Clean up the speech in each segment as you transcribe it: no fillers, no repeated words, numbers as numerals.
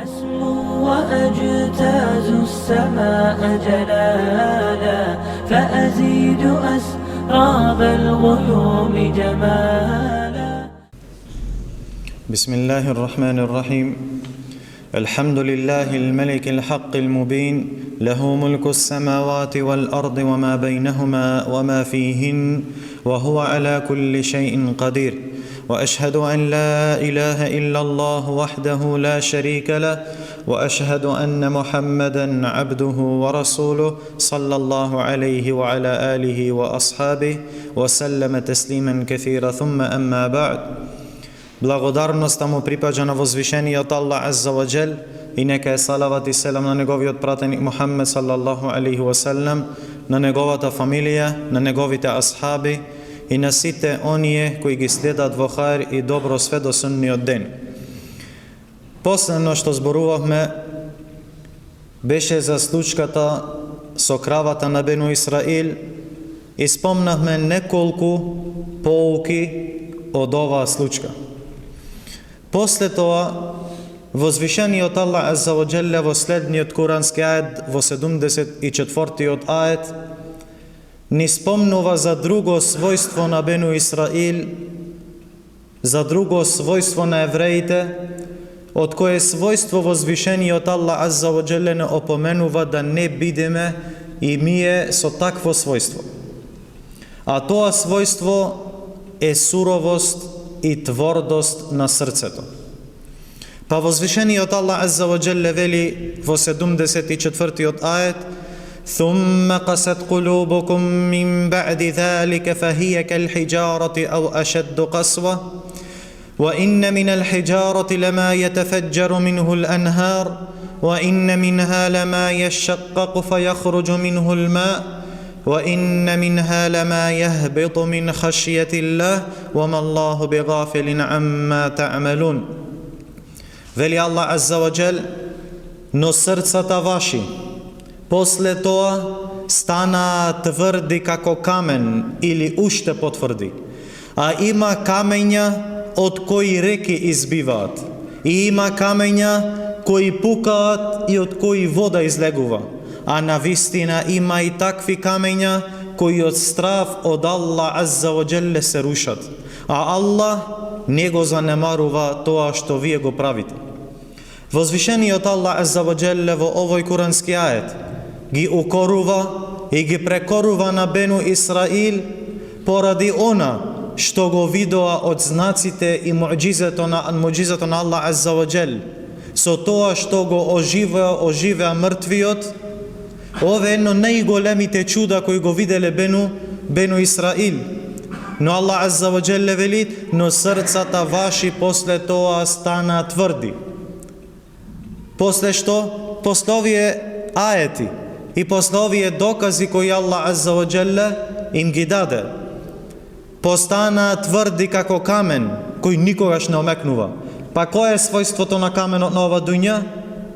أسمو وأجتاز السماء جلالا فأزيد أسراب الغيوم جمالا. بسم الله الرحمن الرحيم. الحمد لله الملك الحق المبين، له ملك السماوات والأرض وما بينهما وما فيهن، وهو على كل شيء قدير. وأشهد أن لا إله إلا الله وحده لا شريك له، وأشهد أن محمدا عبده ورسوله صلى الله عليه وعلى آله وأصحابه وسلم تسليما كثيرا. ثم أما بعد. Благодарноста му припаѓа на возвишениот Аллах Азза ва Джел и нека е салават и селам на неговиот пратеник Мухаммед саллаллаху алейхи ва саллам, на неговата фамилија, на неговите асхаби и на сите оние кои ги следат во хаир и добро све до судниот ден. Последно што зборувавме беше за случката со кравата на Бену Исраил и спомнавме неколку поуки од оваа случка. После тоа, возвишениот Аллах Азза ва Джелле во следниот курански ајет, во 74-тиот ајет, ни спомнува за друго својство на Бену Исраил, за друго својство на евреите, од кое својство возвишениот Аллах Азза ва Джелле не опоменува да не бидеме и ние со такво својство. А тоа својство е суровост и тврдост на срцето. Па возвишениот Аллах Азза ва Джелле вели во 74-тиот ајет: ثم قست قلوبكم من بعد ذلك فهي كالحجارة أو أشد قسوة وإن من الحجارة لما يتفجر منه الأنهار وإن منها لما يشقق فيخرج منه الماء وإن منها لما يهبط من خشية الله وما الله بغافل عما تعملون. Вели Аллах Азза ва Джел: но срцата ваши после тоа стана тврди како камен или уште потврди, а има камења од кои реки избиваат, и има камења кои пукаат и од кои вода излегува, а навистина има и такви камења кои од страв од Аллах Азза ва Джелле се рушат, а Аллах не го занемарува тоа што вие го правите. Возвишениот Аллах Азза ва Джелле во овој курански ајет ги укорува и ги прекорува на Бену Исраил поради она што го видоа од знаците и муџизето на Аллах Азза ва Джел, со тоа што го оживеа мртвиот. Ова е едно најголемите чуда кои го виделе Бену Исраил. Но Аллах Азза ва Джелле вели: но срцата ваши после тоа стана тврди. После што? После овие аети и после овие докази кои Аллах Азза ва Джелле им ги даде, постана тврди како камен кој никогаш не омекнува. Па кој е својството на каменот на ова дуња?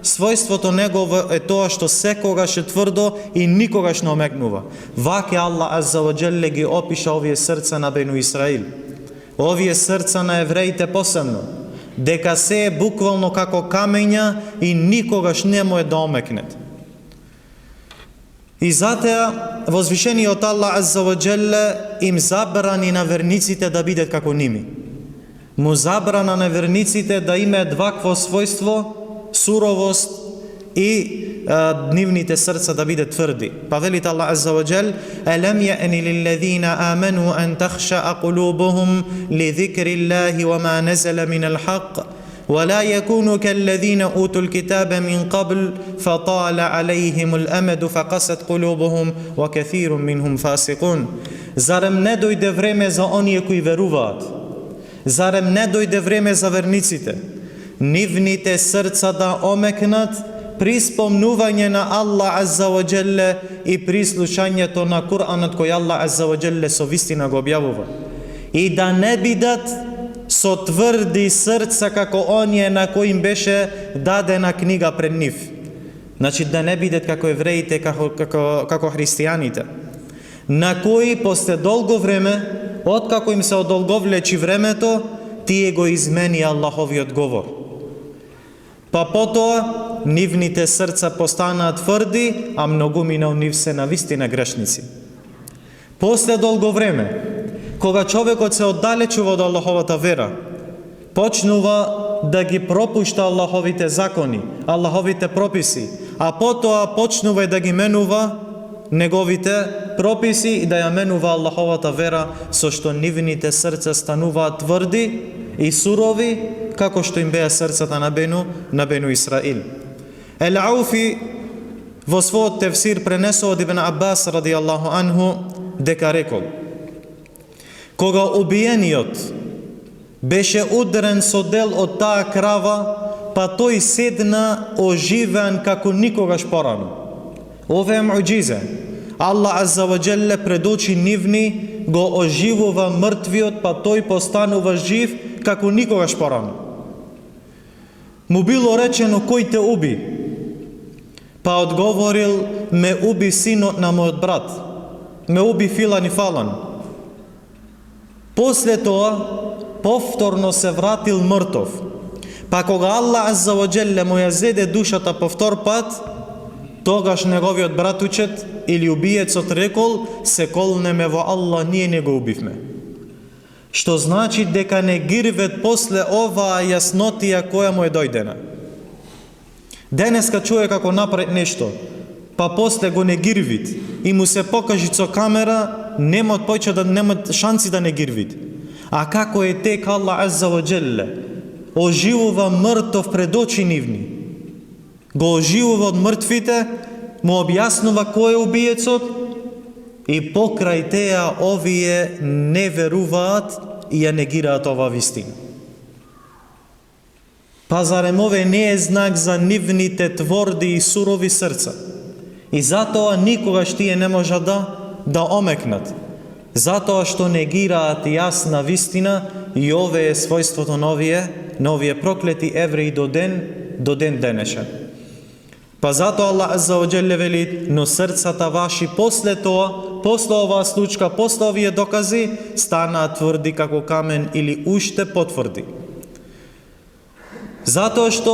Својството негово е тоа што секогаш е тврдо и никогаш не омекнува. Ваќе Аллах Азза ва Джелле ги опиша овие срца на Бену Исраил, овие срца на евреите посебно, дека се е буквално како камења и никогаш не може да омекнет. И затоа возвишениот Аллах Азза ва Джелле им забрани на верниците да бидат како ними. Му забрана на верниците да имаат вакво својство, суровост и нивните срца да бидат тврди. Па велит Аллах Азза ва Джел: елем јаъни лиллезина амену ан тахша'a قلوبهم لذكر الله وما نزل من الحق ولا يكونوا كالذين أوتوا الكتاب من قبل فطال عليهم الأمد فقست قلوبهم وكثير منهم فاسقون. Зарем не дојде време за оние кои веруваат? Зарем не дојде време за верниците? Нивните срца да омекнат при спомнување на Аллах Азза ва Джелле и при слушањето на Куранот кој Аллах Азза ва Джелле со вистина го објавува. И да не бидат со тврди срца како оние на кои им беше дадена книга пред нив. Значи да не бидат како евреите, како христијаните, на кои после долго време, откако им се одолговлечи времето, тие го измени Аллаховиот говор. Па потоа нивните срца постанаа тврди, а многумина од нив се навистина грешници. После долго време, кога човекот се оддалечува од Аллаховата вера, почнува да ги пропушта Аллаховите закони, Аллаховите прописи, а потоа почнува и да ги менува неговите прописи и да ја менува Аллаховата вера, со што нивните срца стануваат тврди и сурови, како што им беа срцата на Бену Исраил. Ел-Ауфи во својот тефсир пренесува од Ибн Аббас радијаллаху анху дека рекол: кога убиениот беше ударен со дел од таа крава, па тој седна оживен како никогаш порано. Ова е муџизе. Аллах азза ва џелле пред очи нивни го оживува мртвиот, па тој постанува жив како никогаш порано. Му било речено: кој те уби? Па одговорил: ме уби синот на мојот брат, ме уби Филан и Фалан. После тоа повторно се вратил мртов. Па кога Аллах азза ва џелле му ја зеде душата повтор пат, тогаш неговиот братучет или убиецот рекол: се колнеме во Аллах, ние не го убивме. Што значи дека не гирвет после оваа јаснотија која му е дојдена. Денеска човек ако направи нешто, па после го не гирвит и му се покажи со камера, нема шанси да не гирвит. А како е тек Аллах азза ва џелле оживува мртов пред очи нивни, го оживува од мртвите, му објаснува кој е убиецот и покрај теа овие не веруваат и ја негираат ова вистина. Па зарем ове не е знак за нивните тврди и сурови срца? И затоа никогаш тие не можат да омекнат. Затоа што негираат јасна вистина и ове е својството на овие проклети евреи до ден денешен. Па затоа Аллах азза ва џелле вели: но срцата ваши после тоа, после оваа случка, после овие докази, станаа тврди како камен или уште потврди. Затоа што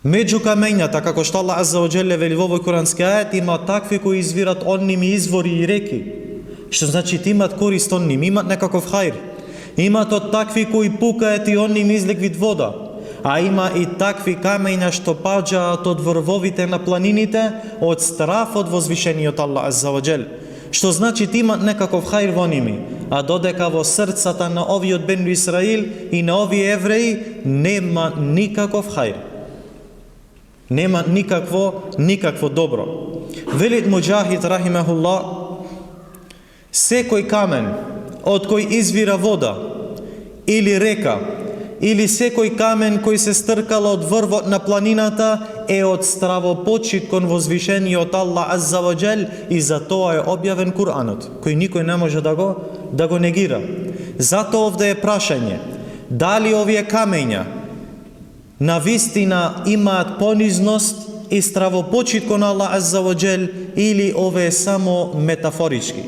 меѓу камењата, како што Аллах азза ва џелле вели во овој курански ајет, има такви кои извират од ними извори и реки. Што значи имат корист од ними, имат некаков хајр. Имат од такви кои пукаат и од ними излек вид вода. А има и такви камења што паѓаат од врвовите на планините, од страф од возвишениот Аллах азза ва џелле. Што значи имат некаков хајр во ними, а додека во срцата на овиот Бену Исраил и на овие евреи нема никаков хајр. Нема никакво добро. Велит Муџахид рахимахуллах: секој камен од кој извира вода или река, или секој камен кој се стркал од врвот на планината е од стравопочит кон возвишениот Аллах азза ва џелле, и за тоа е објавен Куранот, кој никој не може да го негира. Затоа овде е прашање: дали овие камења на вистина имаат понизност и стравопочит кон Аллах азза ва џелле, или ове е само метафорички?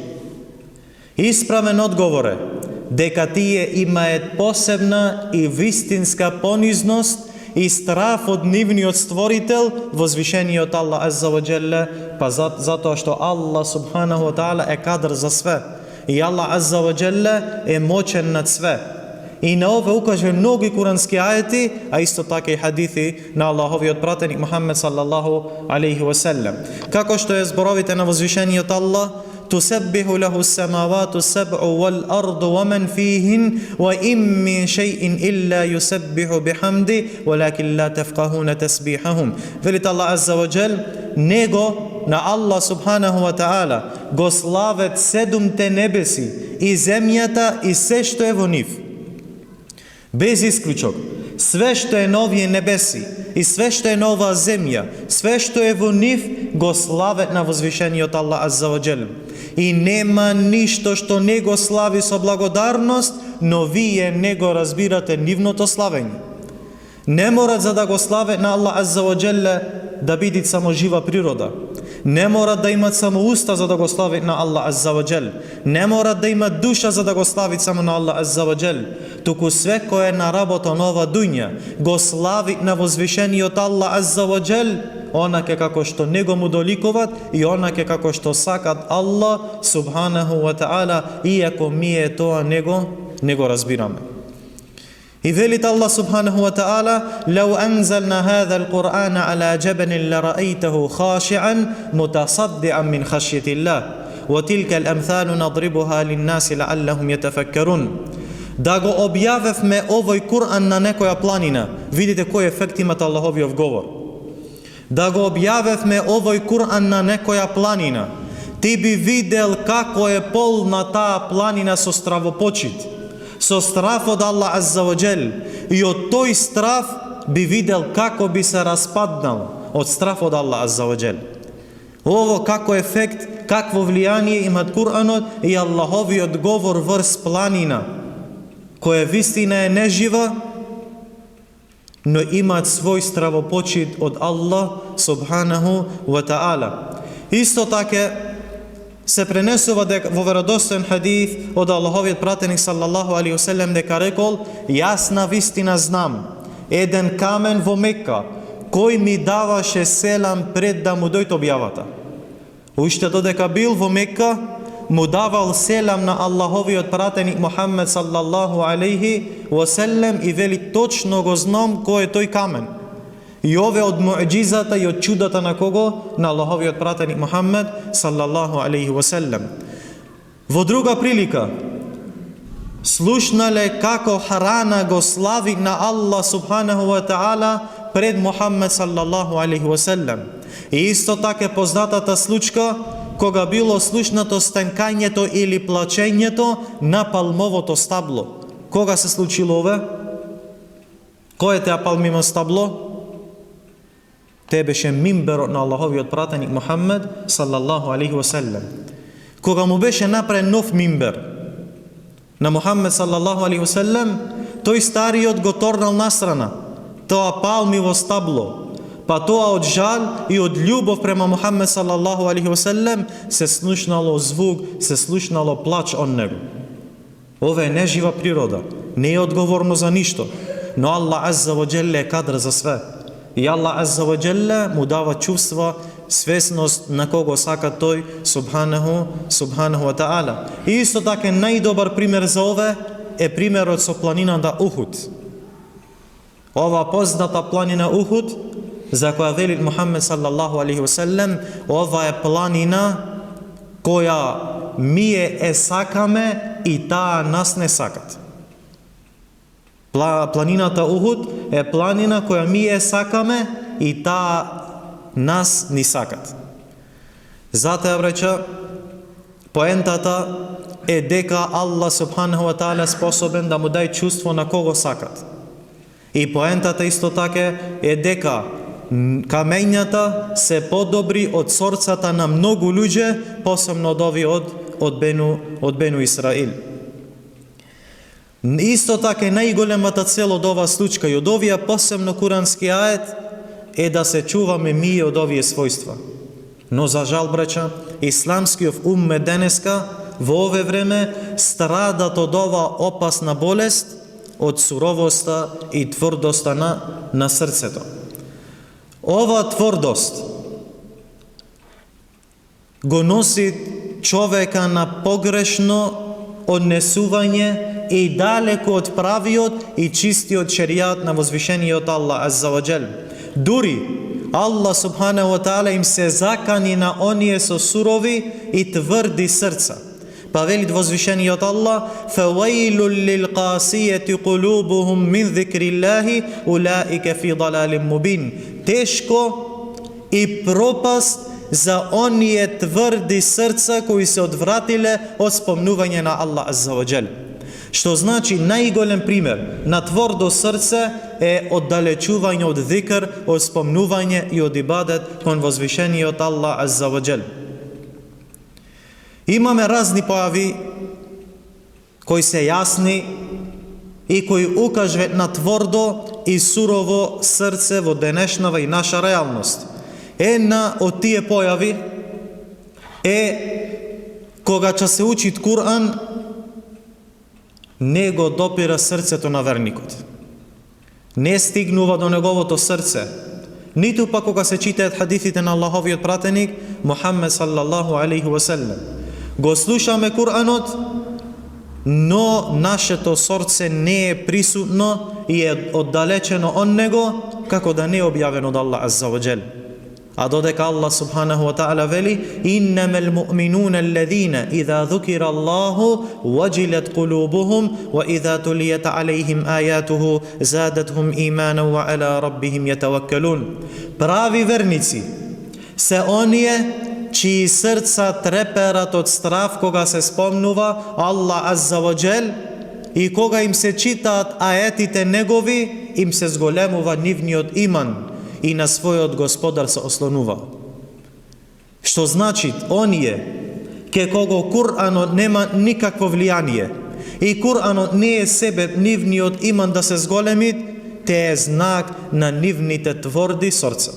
Исправен одговор е дека тие имаат посебна и вистинска понизност и страф од нивниот створител, возвишениот Аллах азза ва џелле, па затоа што Аллах субханаху ва таала е кадар за све и Аллах азза ва џелле е моćен над све. И на ова укаже многу курански ајети, а исто така и хадиси на Аллаховиот пратеник Мухаммед саллаллаху алейхи ва селем. Како што е зборовите на возвишениот Аллах: تسبح له السماوات السبع والأرض ومن فيهن وإن من شيء إلا يسبح بحمده ولكن لا تفقهون تسبيحهم. Велит Аллах азза ва џелле, него на Аллах субханаху ва таала го славет седумте небеси и земјата и се што е во нив. Без исклучок. Све што е на овие небеси и све што е на оваа земја, све што е во нив, го славет на возвишениот Аллах азза ва џелле. И нема ништо што не го слави со благодарност, но вие не го разбирате нивното славење. Не мора за да го славе на Аллах азза ва џелле да биде само жива природа. Не мора да имат само уста за да го славит на Аллах Азза ва Джел. Не мора да имат душа за да го славит само на Аллах Азза ва Джел. Туку све кој е на работа на ова дуња, го славит на возвишениот Аллах Азза ва Джел, онаке како што него му доликуват и онаке како што сакат Аллах субханаху ва таала, иако ние тоа не го разбираме. И велит Аллах субханаху ва таала: "Лау анзална хаза ал-Qur'ана ала джабалин лараъйтаху хаши'ан мутасадди'ан мин хашјатиллах, ва тилка ал-амтhalу надрибуха лин-наси лааллахум јатафаккарун." Да го објавевме овој Кур'ан на некоја планина. Видите кој ефект имат Аллаховиот говор. Да го објавевме овој Кур'ан на некоја планина. Ти би видел како е полна таа планина со стравопочит, со страф од Аллах Азза ва Джел, и од тој страф би видел како би се распаднал од страф од Аллах Азза ва Джел. Ово како ефект, какво влијание имат Кур'анот и Аллаховиот говор врз планина, која вистина е нежива, но имаат свој стравопочит од Аллах субханаху ва таала. Исто така се пренесува во веродостоен хадис од Аллаховиот пратеник салаллаху алейхи веселем дека рекол: "Јас на вистина знам еден камен во Мекка кој ми даваше селам пред да му дојде објавата." Уште додека бил во Мекка, му давал селам на Аллаховиот пратеник Мухаммед салаллаху алейхи веселем и вели: "Точно го знам кој е тој камен." И ове од муъџизата и од чудата на кого? На Аллаховиот пратеник Мухаммед салаллаху алейхи веселем. Во друга прилика слушнале како Харана го слави на Аллах субханаху ва таала пред Мухаммед салаллаху алейхи веселем. И исто така познатата случка кога било слушнато стенкањето или плачењето на палмовото стабло. Кога се случило ове? Кој е теа палмиво стабло? Те беше мимберот на Аллаховиот пратеник Мухаммед салаллаху алейхи веселем. Кога му беше направен нов мимбер на Мухаммед салаллаху алейхи веселем, тој стариот го торнал настрана тоа палмиво стабло. Па тоа од жал и од љубов према Мухаммед салаллаху алейхи веселем се слушнало звук, се слушнало плач од него. Ова е нежива природа, не е одговорно за ништо, но Аллах Азза ва Джелле е кадр за све. И Аллах Азза ва Джелле му дава чувства, свесност на кого сака тој субханаху ва таала. И исто така најдобар пример за ове е примерот со планината Ухуд. Ова позната планина Ухуд, за која велит Мухаммед салаллаху алейхи веселем, ова е планина која ние е сакаме и таа нас не сакат. Планината Ухуд е планина која ние сакаме и таа нас ни сакат. Затоа, браќа, поентата е дека Аллах субханаху ва таала способен да му даде чувство на кого сакат. И поентата исто така е дека камењата се подобри од сорцата на многу луѓе, посебно од овие од Бену Исраил. Исто така најголемата цел од оваа случка и од овие посебно курански ает е да се чуваме ние од овие својства. Но за жал, браќа, исламскиот уммет денеска во ове време страдат од ова опасна болест, од суровоста и тврдоста на срцето. Ова тврдост го носи човека на погрешно однесување и далеко од правиот и чистиот шеријат на возвишениот Аллах Азза ва Джел. Дури Аллах субханаху ва таала им се закани на оние со сурови и тврди срца. Па велит возвишениот Аллах: "Фаваилул лилқасијати қулубухум мин зикриллахи улаика фи далалин мубин." Тешко и пропаст за оние тврди срца кои се одвратиле од спомнување на Аллах Азза ва Джел. Што значи најголем пример на тврдо срце е оддалечување од зикр, од спомнување и од ибадет кон возвишениот Аллах Азза ва Джел. Имаме разни појави кои се јасни и кои укажуваат на тврдо и сурово срце во денешнава и наша реалност. Една од тие појави кога ќе се учи Кур'ан, не го допира срцето на верникот. Не стигнува до неговото срце. Ниту па кога се читаат хадисите на Аллаховиот пратеник Мухаммед саллаллаху алейхи ва селем. Го слушаме Кур'анот, но нашето срце не е присутно и е оддалечено од него, како да не е објавено од Аллах азза ва джел. А додека Аллах субханаху ва та'ала вели: "Иннамал му'минуна аллазина идha dhukira Allahu wajilat qulubuhum wa idha tuliyat alayhim ayatuhu zadatuhum imanan wa ala rabbihim yatawakkalun." Прави верници се оние чии срца треперат од страв кога се спомнува Аллах азза ва джел и кога им се читаат аетите негови, им се зголемува нивниот иман и на својот Господар се ослонува. Што значи, оние ке кого Кур'анот нема никакво влијание и Кур'анот не е себе нивниот иман да се зголемит, те е знак на нивните тврди срца.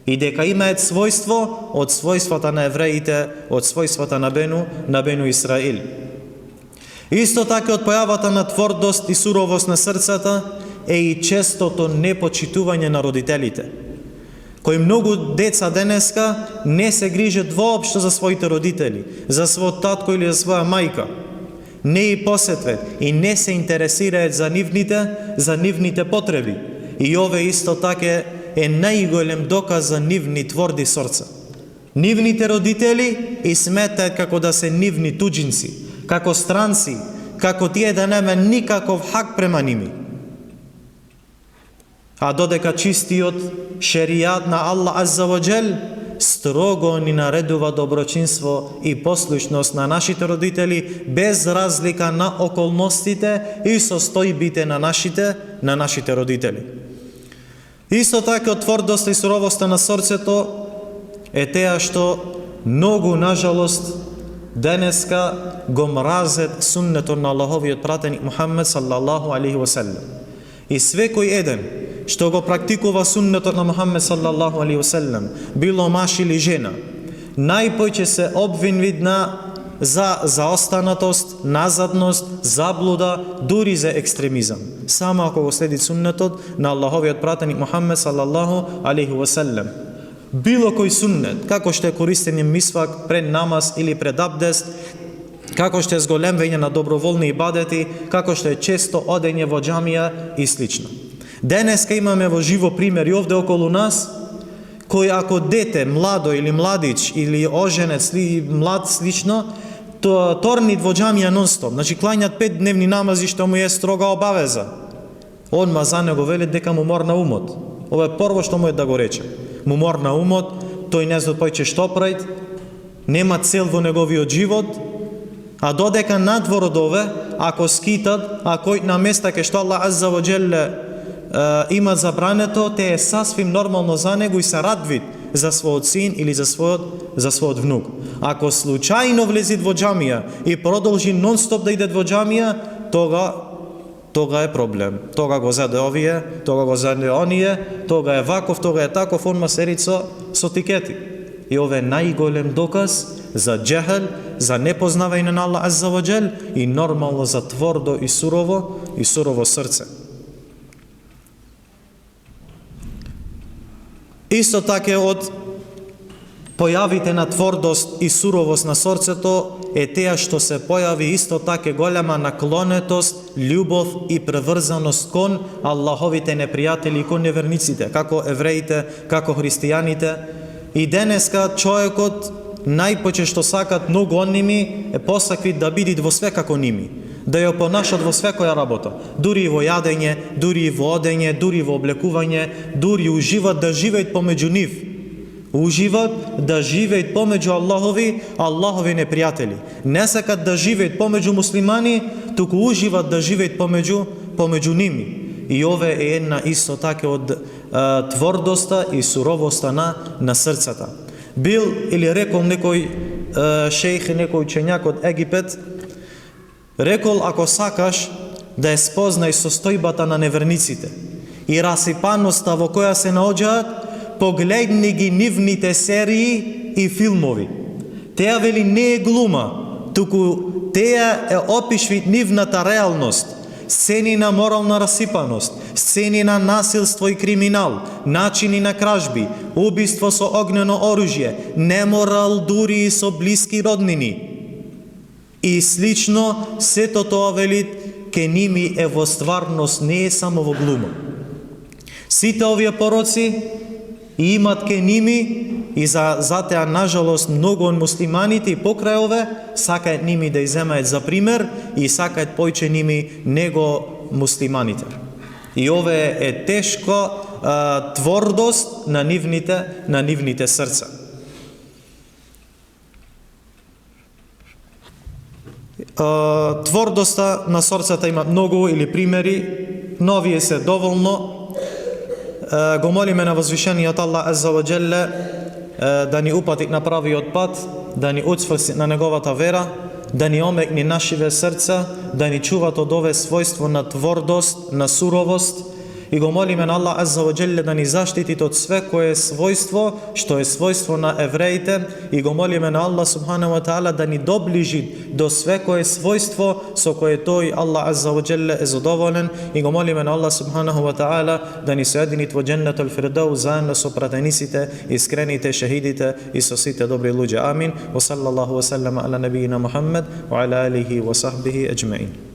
И дека имаат својство од својствата на евреите, од својствата на Бену Исраил. Исто така од појавата на тврдост и суровост на срцата е и честото непочитување на родителите, кои многу деца денеска не се грижат воопшто за своите родители, за својот татко или за своја мајка. Не и посетве и не се интересираат за нивните потреби. И ове исто така е најголем доказ за нивни тврди срца. Нивните родители и сметаат како да се нивни туџинци, како странци, како тие да нема никаков хак према ними. А додека чистиот шеријат на Аллах азза ва джел строго ни наредува доброчинство и послушност на нашите родители без разлика на околностите и состојбите на нашите родители. Исто така тврдоста и суровоста на срцето е теа што многу, нажалост, денеска го мразат суннетот на Аллаховиот пратеник Мухаммед саллаллаху алейхи ва селем. И свекој еден што го практикува суннетот на Мухаммед саллаллаху алейхи ва селем, било маж или жена, најпоќе се обвинви за заостанатост, назадност, заблуда, дури за екстремизам. Само ако го следи суннетот на Аллаховиот пратеник Мухаммед саллаллаху алейхи ва селем. Било кој суннет, како што е користење мисвак пред намаз или пред абдест, како што е зголемвање на доброволни ибадети, како што е често одење во џамија и слично. Денеска имаме во живо примери овде околу нас, кој ако дете, младо или младич, или оженец, или млад слично, торнит во џамија нон-стоп. Значи, клањат 5 дневни намази, што му е строга обавеза. Одма за него велит дека му морна умот. Ова е прво што му е да го рече. Му морна умот, тој не знае појче што прави, нема цел во неговиот живот, а додека надвор од ове, ако скитат, ако на места ке што Аллах азза ва джелле имат забрането, те е сасвим нормално за него и се радвит за својот син или за својот внук. Ако случајно влезит во џамија и продолжи нон-стоп да идет во џамија, тога е проблем. Тога го заде овие, тога го заде оние, тога е ваков, тога е таков, онма серит со тикети. И ове е најголем доказ за џехел, за непознавање на Аллах азза ва джел и нормално за тврдо и сурово срце. Исто така од појавите на тврдост и суровост на срцето е теа што се појави исто така голема наклонетост, љубов и преврзаност кон Аллаховите непријатели и кон неверниците, како евреите, како христијаните. И денеска човекот најпоќе што сакат многу од ними е посаквит да бидат во све како ними, да ја понашат во секоја работа, дури и во јадење, дури и во одење, дури и во облекување, дури уживат да живеат помеѓу нив. Уживат да живеат помеѓу Аллахови непријатели. Не сакат да живеат помеѓу муслимани, туку уживат да живеат помеѓу ними. И ове е една исто така од тврдоста и суровоста на срцата. Бил или рекол некој шејх, некој учењак од Египет, рекол, ако сакаш да ја спознаеш состојбата на неверниците и расипаноста во која се наоѓаат, погледни ги нивните серии и филмови. Теа вели не е глума, туку теа е опишви нивната реалност, сцени на морална расипаност, сцени на насилство и криминал, начини на кражби, убиство со огнено оружје, неморал дури и со блиски роднини. И слично, сето тоа вели ке ними е во стварност, не е само во глума. Сите овие пороци имат ке ними и затеа, нажалост, многу од муслиманите и покрај ове сакаат ними да иземаат за пример и сакаат појче ними него муслиманите. И ове е тешко тврдост на нивните срца. Тврдоста на срцата има многу или примери, но овие се доволно. Го молиме на возвишениот Аллах Азза ва Джелле да ни упати на правиот пат, да ни уцврсти на неговата вера, да ни омекни нашиве срца, да ни чуват од ове својство на тврдост, на суровост. И го молиме на Аллах Азза ва Джелле да ни заштити од све кое е својство, што е својство на евреите, и го молиме на Аллах Субханаху ва Таала да ни доближи до све кое е својство со кое тој Аллах Азза ва Джелле е задоволен, и го молиме на Аллах Субханаху ва Таала да ни соедини во Дженнетул Фирдаус заедно со пратениците, искрените, шехидите и со сите добри луѓе. Амин. Ва саллаллаху ва саллама ала набиина Мухаммед ва ала алихи ва сахбихи аџмаин.